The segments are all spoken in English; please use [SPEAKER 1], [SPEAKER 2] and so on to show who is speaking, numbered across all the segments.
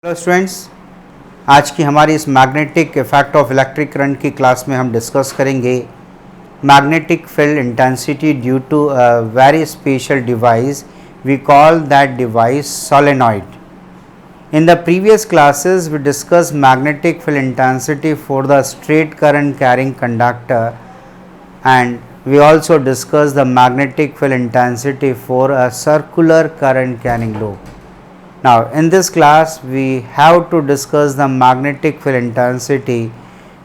[SPEAKER 1] Hello students, आज की हमारी इस magnetic effect of electric current की क्लास में हम डिस्कस करेंगे magnetic field intensity due to a very special device. We call that device solenoid. In the previous classes we discussed magnetic field intensity for the straight current carrying conductor, and we also discussed the magnetic field intensity for a circular current carrying loop. Now in this class we have to discuss the magnetic field intensity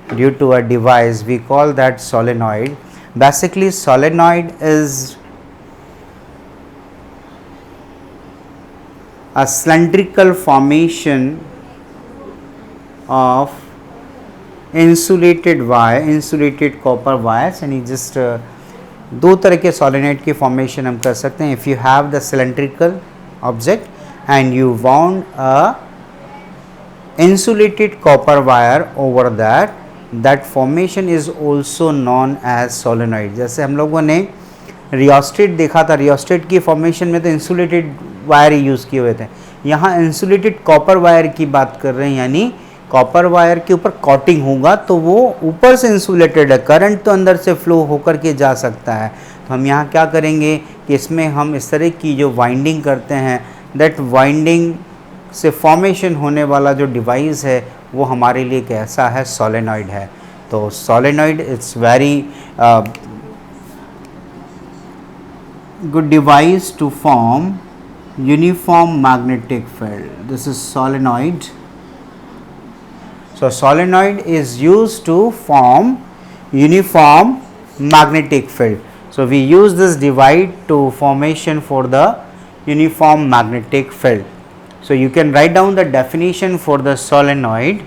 [SPEAKER 1] due to a device we call that solenoid. Basically solenoid is a cylindrical formation of insulated wire, insulated copper wires, यानी just दो तरह के solenoid की formation हम कर सकते हैं. If you have the cylindrical object and you wound a insulated copper wire over that, that formation is also known as solenoid. जैसे हम लोगों ने रियोस्टेट देखा था, रियोस्टेट की फॉर्मेशन में तो इंसुलेटेड वायर यूज़ किए हुए थे. यहाँ इंसुलेटेड कॉपर वायर की बात कर रहे हैं, यानी कॉपर वायर के ऊपर कोटिंग होगा तो वो ऊपर से इंसुलेटेड है, करंट तो अंदर से फ्लो होकर के जा सकता है. तो हम यहाँ क्या करेंगे कि इसमें हम इस तरह की जो वाइंडिंग करते हैं, दैट वाइंडिंग से फॉर्मेशन होने वाला जो डिवाइस है वो हमारे लिए कैसा है, सोलेनॉइड है. तो solenoid it's very good device to form uniform magnetic field. This is solenoid. So solenoid is used to form uniform magnetic field. So we use this device to formation for the uniform magnetic field. So you can write down the definition for the solenoid.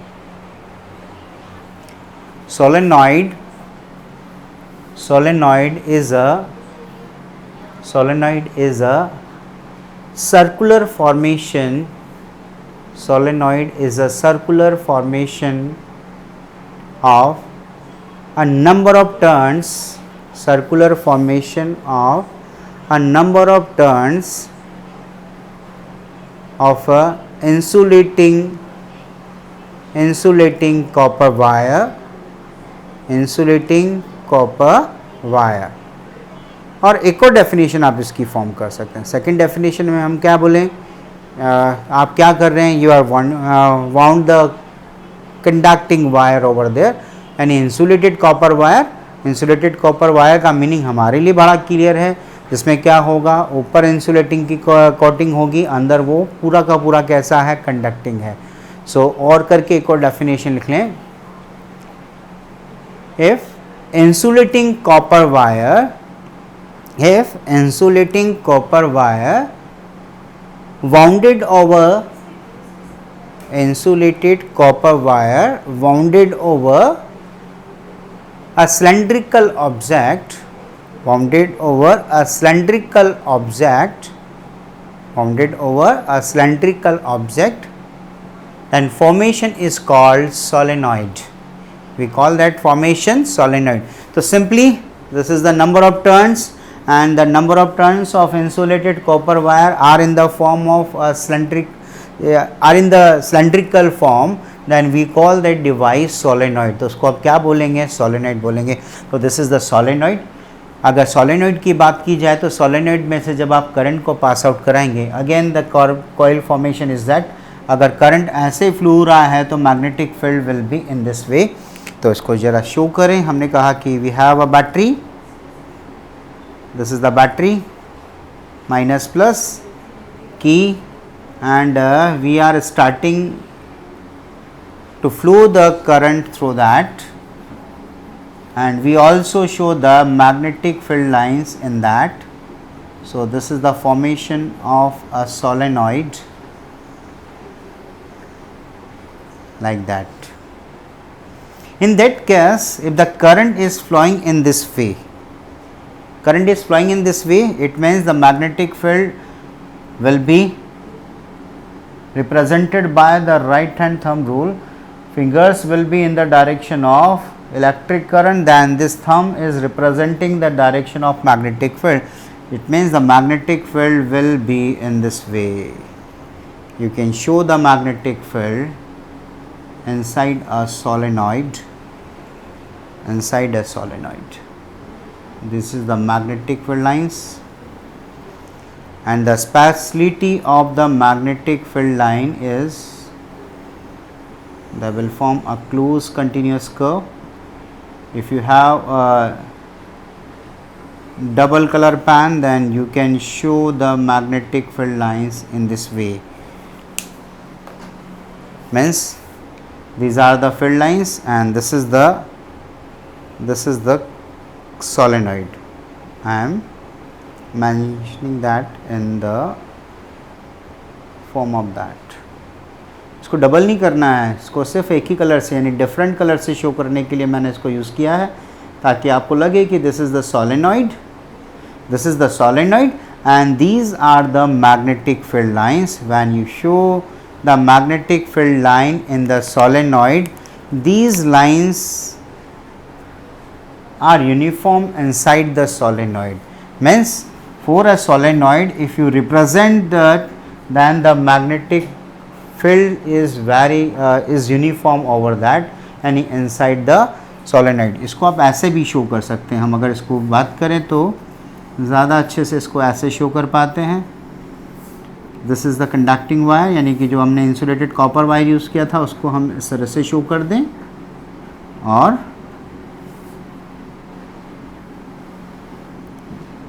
[SPEAKER 1] Solenoid is a circular formation. Solenoid is a circular formation of a number of turns, circular formation of a number of turns of a insulating copper wire. और एक और definition आप इसकी form कर सकते हैं. Second definition में हम क्या बोलें, आप क्या कर रहे हैं, you are wound the conducting wire over there, यानी insulated copper wire. Insulated copper wire का मीनिंग हमारे लिए बड़ा क्लियर है, जिसमें क्या होगा, ऊपर इंसुलेटिंग की कोटिंग होगी, अंदर वो पूरा का पूरा कैसा है, कंडक्टिंग है. सो और करके एक और डेफिनेशन लिख लें. If insulating copper wire wounded over a cylindrical object, then formation is called solenoid. We call that formation solenoid. So simply this is the number of turns, and the number of turns of insulated copper wire are in the form of a cylindrical form, then we call that device solenoid. तो उसको आप क्या बोलेंगे, solenoid बोलेंगे. तो this is the solenoid. अगर solenoid की बात की जाए तो solenoid में से जब आप करंट को पास आउट कराएंगे, again the coil formation is that अगर करंट ऐसे फ्लो हो रहा है तो magnetic field will be in this way. तो इसको ज़रा शो करें. हमने कहा कि we have a battery, this is the battery, minus plus की, and we are starting to flow the current through that, and we also show the magnetic field lines in that. So this is the formation of a solenoid like that. In that case, if the current is flowing in this way, it means the magnetic field will be represented by the right hand thumb rule. Fingers will be in the direction of electric current, then this thumb is representing the direction of magnetic field. It means the magnetic field will be in this way. you can show the magnetic field inside a solenoid, inside a solenoid. This is the magnetic field lines, and the speciality of the magnetic field line is they will form a closed continuous curve. If you have a double color pan, then you can show the magnetic field lines in this way. Means these are the field lines, and this is the solenoid. I am mentioning that in the form of that. इसको double नहीं करना है, इसको सिर्फ एक ही colour से यानी different colour से शो करने के लिए मैंने इसको यूज़ किया है, ताकि आपको लगे कि this is the solenoid, this is the solenoid, and these are the magnetic field lines. When you show the magnetic field line in the solenoid, these lines are uniform inside the solenoid. Means for a solenoid, if you represent that, then the magnetic field is is uniform over that and inside the solenoid. इसको आप ऐसे भी show कर सकते हैं. हम अगर इसको बात करें तो ज़्यादा अच्छे से इसको ऐसे शो कर पाते हैं. This is the conducting wire, यानी कि जो हमने इंसुलेटेड कॉपर वायर यूज़ किया था उसको हम इस तरह से शो कर दें. और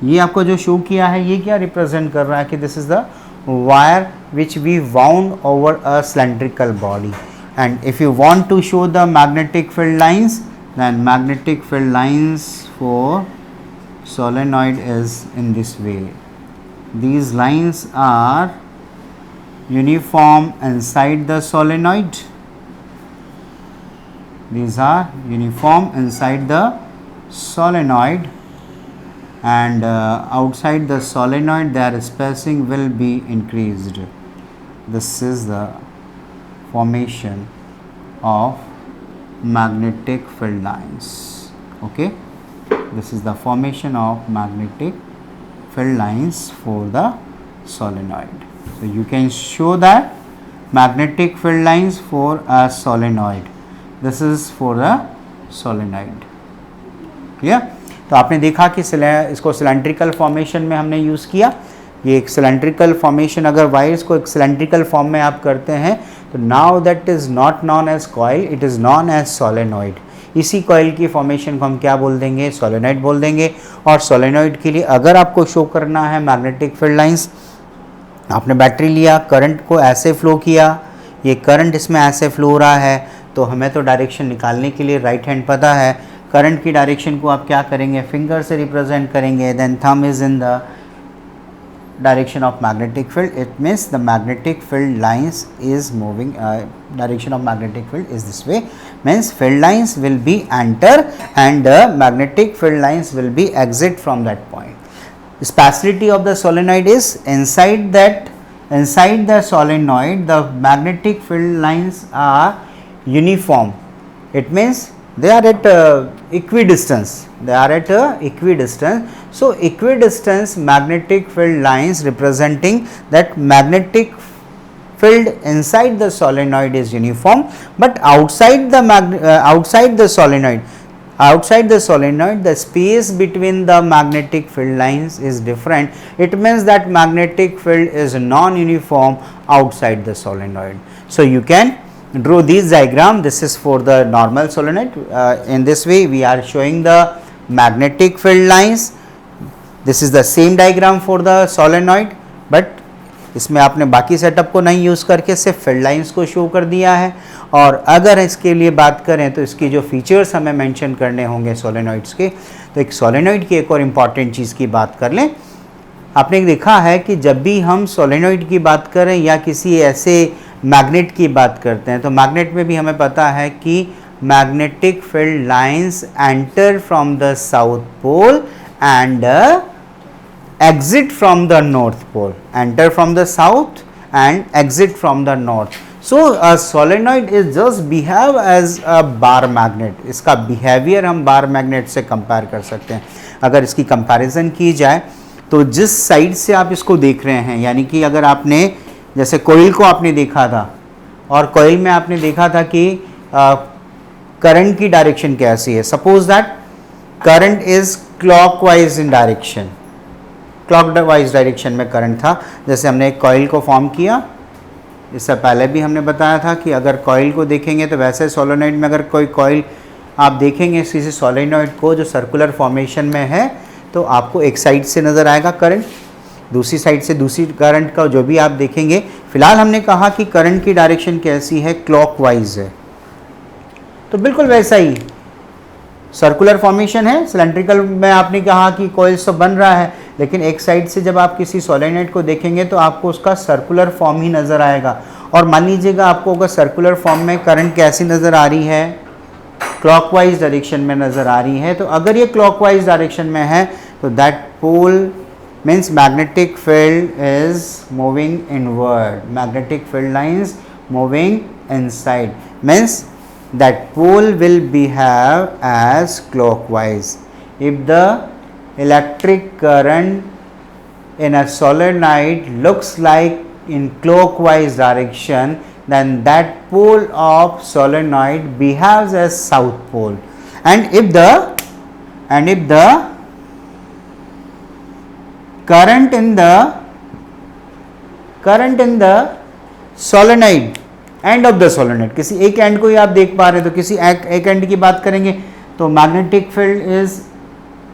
[SPEAKER 1] ये आपको जो शो किया है ये क्या रिप्रेजेंट कर रहा है कि this is the wire which we wound over a cylindrical body. And if you want to show the magnetic field lines, then magnetic field lines for solenoid is in this way. These lines are uniform inside the solenoid. These are uniform inside the solenoid, and outside the solenoid their spacing will be increased. This is the formation of magnetic field lines. Okay, this is the formation of magnetic field lines for the solenoid. So you can show that magnetic field lines for a solenoid. This is for the solenoid. Clear? तो आपने देखा कि इसको cylindrical formation में हमने use किया. ये एक सिलेंड्रिकल फॉर्मेशन, अगर वायर्स को एक सिलेंड्रिकल फॉर्म में आप करते हैं तो now that is not known as coil, it is known as solenoid. इसी कॉइल की फॉर्मेशन को हम क्या बोल देंगे? सोलेनॉइड बोल देंगे. और सोलेनॉइड के लिए अगर आपको शो करना है मैग्नेटिक फील्ड लाइंस, आपने बैटरी लिया, करंट को ऐसे फ्लो किया, ये करंट इसमें ऐसे फ्लो हो रहा है, तो हमें तो डायरेक्शन निकालने के लिए राइट हैंड पता है. करंट की डायरेक्शन को आप क्या करेंगे? फिंगर से रिप्रेजेंट करेंगे. Then thumb is in the direction of magnetic field. It means the magnetic field lines is moving, direction of magnetic field is this way. Means field lines will be enter and the magnetic field lines will be exit from that point. The speciality of the solenoid is inside the solenoid the magnetic field lines are uniform. It means they are at equidistance. They are at equidistance. So equidistance magnetic field lines representing that magnetic field inside the solenoid is uniform, but outside the solenoid the space between the magnetic field lines is different. It means that magnetic field is non-uniform outside the solenoid. So you can draw this diagram. This is for the normal solenoid. In this way we are showing the magnetic field lines. This is the same diagram for the solenoid, but इसमें आपने बाकी setup को नहीं use करके सिर्फ field lines को show कर दिया है. और अगर इसके लिए बात करें तो इसकी जो फीचर्स हमें मेंशन करने होंगे सोलेनॉइड्स के, तो एक सोलेनॉइड की एक और इम्पॉर्टेंट चीज़ की बात कर लें. आपने देखा है कि जब भी हम सोलेनॉइड की बात करें या किसी ऐसे मैग्नेट की बात करते हैं, तो मैग्नेट में भी हमें पता है कि magnetic field lines enter from the south pole and exit from the north pole. Enter from the south and exit from the north. So a solenoid is just behave as a bar magnet. इसका behavior हम bar magnet से compare कर सकते हैं. अगर इसकी comparison की जाए तो जिस साइड से आप इसको देख रहे हैं, यानी कि अगर आपने जैसे कोयल को आपने देखा था, और कोयल में आपने देखा था कि करंट की डायरेक्शन कैसी है. Suppose that current is clockwise in direction, clockwise direction में करंट था. जैसे हमने एक कॉइल को फॉर्म किया, इससे पहले भी हमने बताया था कि अगर कॉइल को देखेंगे तो वैसे सोलेनॉइड में अगर कोई कॉइल आप देखेंगे किसी सोलेनॉइड को जो सर्कुलर फॉर्मेशन में है, तो आपको एक साइड से नज़र आएगा करंट, दूसरी साइड से दूसरी करंट का जो भी आप देखेंगे. फिलहाल हमने कहा कि करंट की डायरेक्शन कैसी है, क्लॉकवाइज है. तो बिल्कुल वैसा ही सर्कुलर फॉर्मेशन है. सिलेंड्रिकल में आपने कहा कि कॉइल्स तो बन रहा है, लेकिन एक साइड से जब आप किसी सोलेनॉइड को देखेंगे तो आपको उसका सर्कुलर फॉर्म ही नज़र आएगा. और मान लीजिएगा आपको अगर सर्कुलर फॉर्म में करंट कैसी नज़र आ रही है, क्लॉकवाइज डायरेक्शन में नज़र आ रही है. तो अगर ये क्लॉकवाइज डायरेक्शन में है तो that pole means magnetic field is moving inward, magnetic field lines moving inside, means that pole will behave as clockwise. If the electric current in a solenoid looks like in clockwise direction, then that pole of solenoid behaves as south pole. And if the current in the solenoid, end of the solenoid, किसी एक and को ही आप देख पा रहे हैं, तो किसी एक एंड की बात करेंगे तो magnetic field is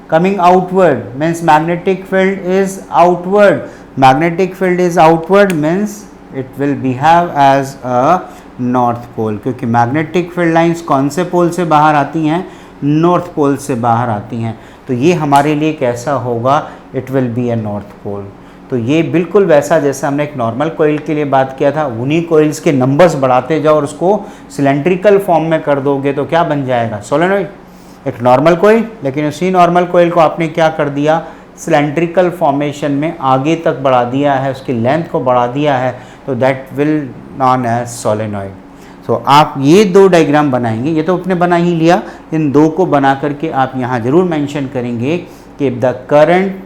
[SPEAKER 1] coming outward, means magnetic field is outward. Magnetic field is outward means it will behave as a north pole, क्योंकि मैग्नेटिक फील्ड लाइंस कौन से पोल से बाहर आती हैं, नॉर्थ पोल से बाहर आती हैं. तो ये हमारे लिए कैसा होगा, it will be a north pole. तो ये बिल्कुल वैसा जैसे हमने एक नॉर्मल कोइल के लिए बात किया था, उन्हीं कोइल्स के नंबर्स बढ़ाते जाओ और उसको सिलेंड्रिकल फॉर्म में कर दोगे तो क्या बन जाएगा, सोलेनॉइड. एक नॉर्मल कोइल, लेकिन उसी नॉर्मल कोइल को आपने क्या कर दिया, सिलेंड्रिकल फॉर्मेशन में आगे तक बढ़ा दिया है, उसकी लेंथ को बढ़ा दिया है, तो that will known as solenoid. तो आप ये दो डायग्राम बनाएंगे, ये तो आपने बना ही लिया, इन दो को बना करके आप यहाँ जरूर मेंशन करेंगे कि the current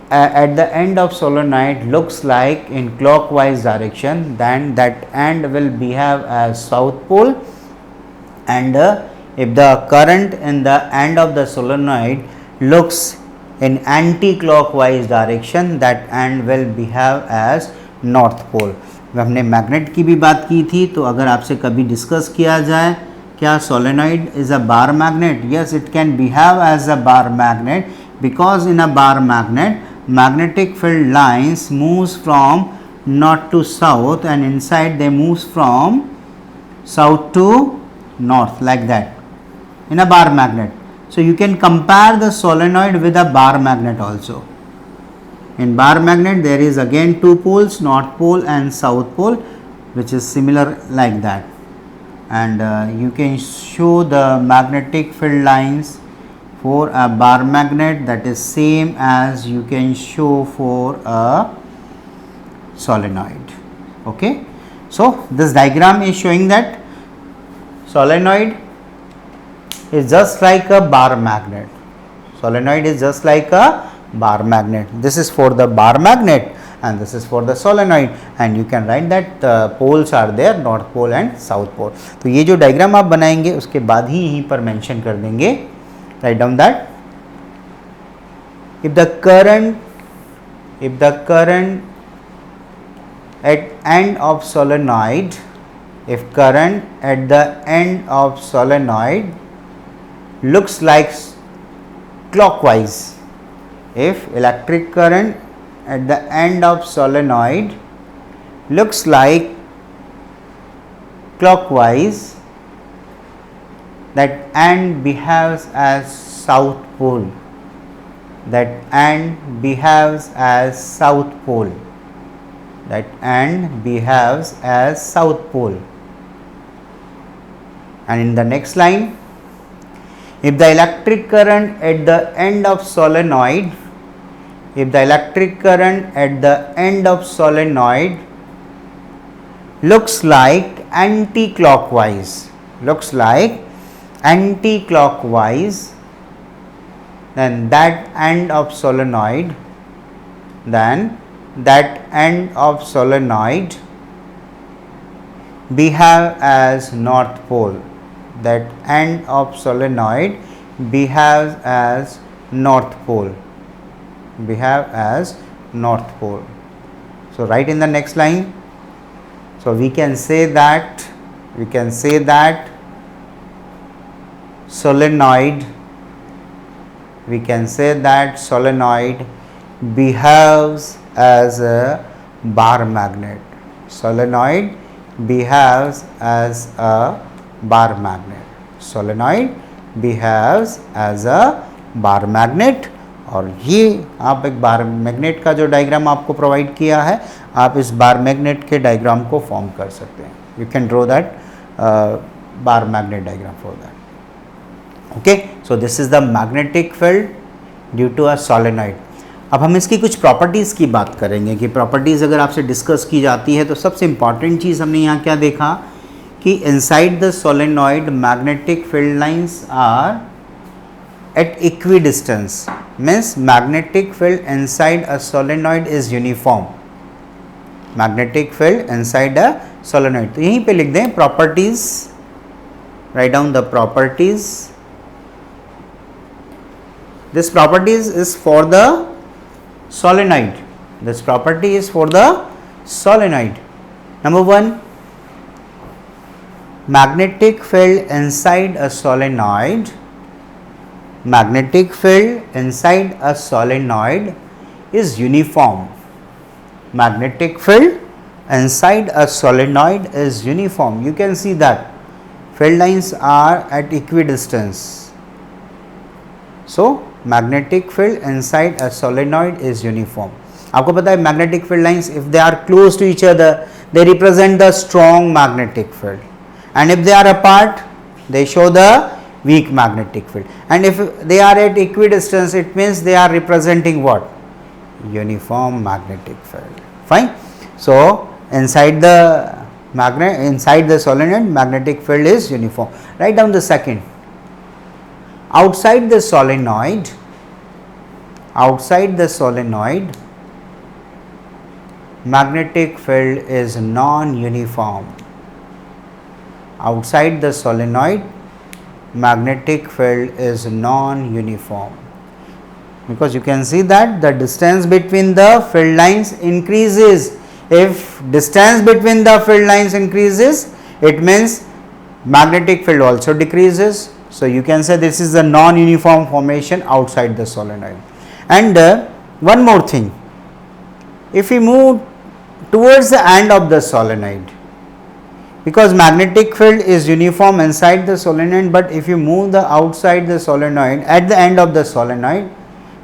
[SPEAKER 1] at the end of solenoid looks like in clockwise direction, then that end will behave as south pole. And if the current in the end of the solenoid looks in anti-clockwise direction, that end will behave as north pole. हमने magnet की भी बात की थी, तो अगर आपसे कभी डिस्कस किया जाए क्या solenoid is a bar magnet, yes it can behave as a bar magnet, because in a bar magnet magnetic field lines moves from north to south, and inside they moves from south to north, like that in a bar magnet. So you can compare the solenoid with a bar magnet also. In bar magnet there is again two poles, north pole and south pole, which is similar like that. And you can show the magnetic field lines for a bar magnet, that is same as you can show for a solenoid. Okay, so this diagram is showing that solenoid is just like a bar magnet. Solenoid is just like a bar magnet. This is for the bar magnet and this is for the solenoid, and you can write that the poles are there, north pole and south pole. तो ये जो diagram आप बनाएंगे उसके बाद ही यहीं पर mention कर देंगे. Write down that if the current at end of solenoid, if current at the end of solenoid looks like clockwise, if electric current at the end of solenoid looks like clockwise, that end behaves as south pole, that end behaves as south pole, that end behaves as south pole. And in the next line, if the electric current at the end of solenoid, if the electric current at the end of solenoid looks like anti-clockwise, looks like anti-clockwise, then that end of solenoid, then that end of solenoid behave as north pole. That end of solenoid behaves as north pole. Behave as north pole. So write in the next line. So we can say that solenoid behaves as a bar magnet. Solenoid behaves as a bar magnet. Solenoid behaves as a bar magnet. और ये आप एक bar magnet का जो diagram आपको provide किया है, आप इस बार मैग्नेट के डायग्राम को फॉर्म कर सकते हैं. You can draw that bar magnet diagram for that. Okay, so this is the magnetic field due to a solenoid. अब हम इसकी कुछ प्रॉपर्टीज़ की बात करेंगे कि प्रॉपर्टीज़ अगर आपसे डिस्कस की जाती है तो सबसे इंपॉर्टेंट चीज़ हमने यहाँ क्या देखा कि inside the solenoid magnetic field lines are at equidistance. Means magnetic field inside a solenoid is uniform. Magnetic field inside a solenoid. तो यहीं पे लिख दें properties. Write down the properties. This properties is for the solenoid. This property is for the solenoid. Number 1, magnetic field inside a solenoid. Magnetic field inside a solenoid is uniform. Magnetic field inside a solenoid is uniform. You can see that field lines are at equidistance. So magnetic field inside a solenoid is uniform. आपको पता है magnetic field lines, if they are close to each other, they represent the strong magnetic field, and if they are apart, they show the weak magnetic field. And if they are at equidistance, it means they are representing what? Uniform magnetic field. Fine. So inside the solenoid, magnetic field is uniform. Write down the second. Outside the solenoid, magnetic field is non-uniform. Outside the solenoid, magnetic field is non-uniform, because you can see that the distance between the field lines increases. If distance between the field lines increases, it means magnetic field also decreases. So you can say this is a non-uniform formation outside the solenoid. And one more thing, if we move towards the end of the solenoid, because magnetic field is uniform inside the solenoid, but if you move the outside the solenoid at the end of the solenoid,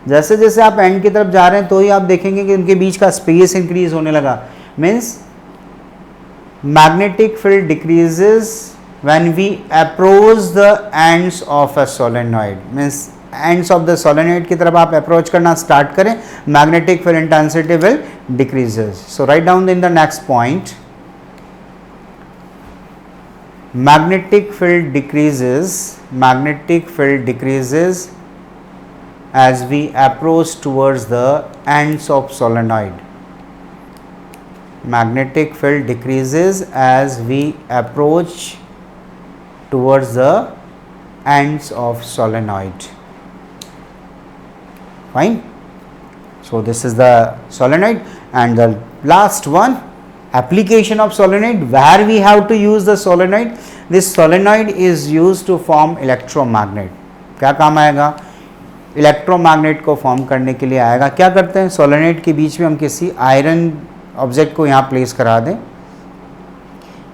[SPEAKER 1] जैसे जैसे आप and की तरफ जा रहे हैं तो ही आप देखेंगे कि उनके बीच का स्पेस इंक्रीज होने लगा. Means magnetic field decreases when we approach the ends of a solenoid. Means ends of the solenoid की तरफ आप अप्रोच करना स्टार्ट करें, magnetic field intensity will decreases. So write down in the next point. Magnetic field decreases as we approach towards the ends of solenoid. Magnetic field decreases as we approach towards the ends of solenoid. Fine. So this is the solenoid. And the last one, application of solenoid, where we have to use the solenoid. This solenoid is used to form electromagnet. क्या काम आएगा? Electromagnet को form करने के लिए आएगा. क्या करते हैं, सोलेनॉइड के बीच में हम किसी आयरन ऑब्जेक्ट को यहाँ प्लेस करा दें.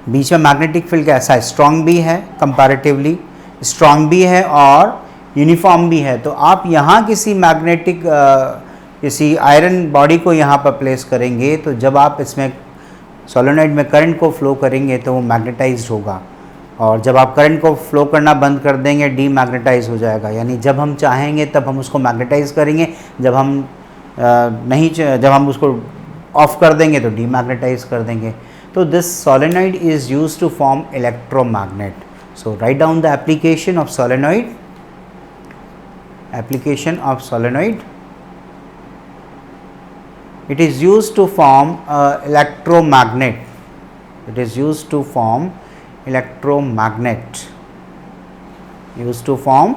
[SPEAKER 1] बीच में मैग्नेटिक फील्ड कैसा है? स्ट्रांग भी है, कंपैरेटिवली स्ट्रांग भी है और यूनिफॉर्म भी है. तो आप यहाँ किसी मैग्नेटिक किसी आयरन बॉडी को यहाँ पर प्लेस करेंगे, तो जब आप इसमें सोलेनॉइड में करंट को फ्लो करेंगे तो वो मैग्नेटाइज्ड होगा, और जब आप करंट को फ्लो करना बंद कर देंगे डीमैग्नेटाइज हो जाएगा. यानी जब हम चाहेंगे तब हम उसको मैग्नेटाइज करेंगे, जब हम उसको ऑफ कर देंगे तो डीमैग्नेटाइज कर देंगे. तो this solenoid is used to form electromagnet. So write down the application of solenoid. It is used to form electromagnet. It is used to form electromagnet. Used to form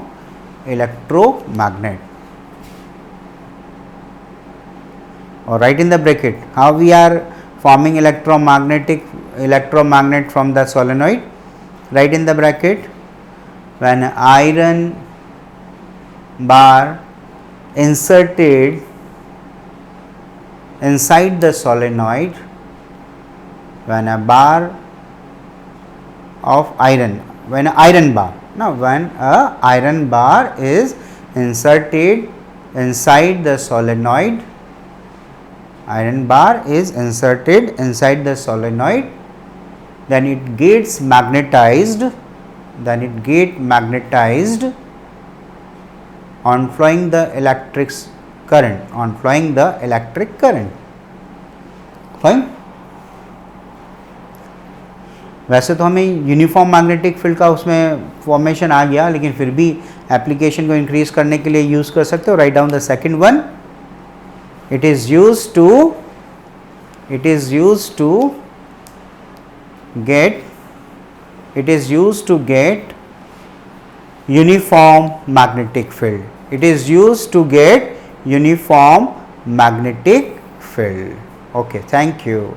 [SPEAKER 1] electromagnet. Or write in the bracket how we are forming electromagnet from the solenoid. Write in the bracket, when iron bar inserted inside the solenoid, when a bar of iron, when a iron bar is inserted inside the solenoid, iron bar is inserted inside the solenoid, then it gets magnetized, on flowing the electric current, Fine. वैसे तो हमें uniform magnetic field का उसमें formation आ गया, लेकिन फिर भी application को इंक्रीज करने के लिए यूज कर सकते हो. Right down the second one. It is used to get uniform magnetic field. It is used to get uniform magnetic field. Okay, thank you.